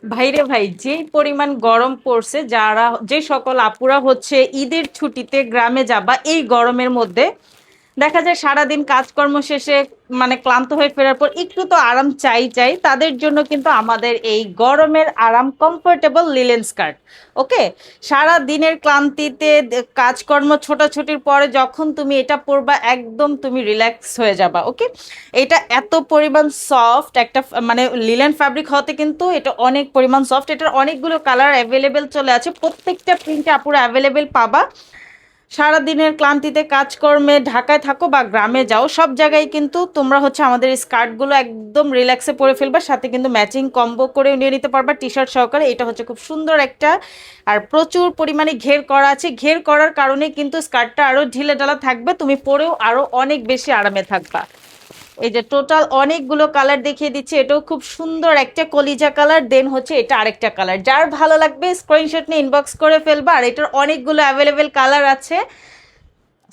ভাইরে ভাই, যেই পরিমাণ গরম পড়ছে, যারা যে সকল আপুরা হচ্ছে ঈদের ছুটিতে গ্রামে যাবা এই গরমের মধ্যে, দেখা যায় সারাদিন কাজকর্ম শেষে মানে ক্লান্ত হয়ে ফেরার পর একটু তো আরাম চাই চাই, তাদের জন্য কিন্তু আমাদের এই গরমের আরাম কমফোর্টেবল লিলেন স্কার্ট। ওকে, সারা দিনের ক্লান্তিতে কাজকর্ম ছোটাছুটির পরে যখন তুমি এটা পরবা, একদম তুমি রিল্যাক্স হয়ে যাবা। ওকে, এটা এত পরিমাণ সফট একটা মানে লিলেন ফ্যাব্রিক হতে কিন্তু এটা অনেক পরিমাণ সফট। এটার অনেকগুলো কালার অ্যাভেলেবেল চলে আছে, প্রত্যেকটা প্রিন্টে আপুরা অ্যাভেলেবেল পাবা। সারাদিনের ক্লান্তিতে কাজকর্মে ঢাকায় থাকো বা গ্রামে যাও, সব জায়গায় কিন্তু তোমরা হচ্ছে আমাদের এই স্কার্টগুলো একদম রিল্যাক্সে পরে ফেলবা, সাথে কিন্তু ম্যাচিং কম্বো করে নিয়ে নিতে পারবা টি শার্ট সহকারে। এটা হচ্ছে খুব সুন্দর একটা, আর প্রচুর পরিমাণে ঘের করা আছে। ঘের করার কারণে কিন্তু স্কার্টটা আরো ঢিলে ঢালা থাকবে, তুমি পরেও আরো অনেক বেশি আরামে থাকবা। এই যে টোটাল অনেকগুলো কালার দেখিয়ে দিচ্ছি, এটাও খুব সুন্দর একটা কলিজা কালার, দেন হচ্ছে এটা আরেকটা কালার। যার ভালো লাগবে স্ক্রিনশট নিয়ে ইনবক্স করে ফেলবা। আর এটার অনেকগুলো অ্যাভেলেবেল কালার আছে,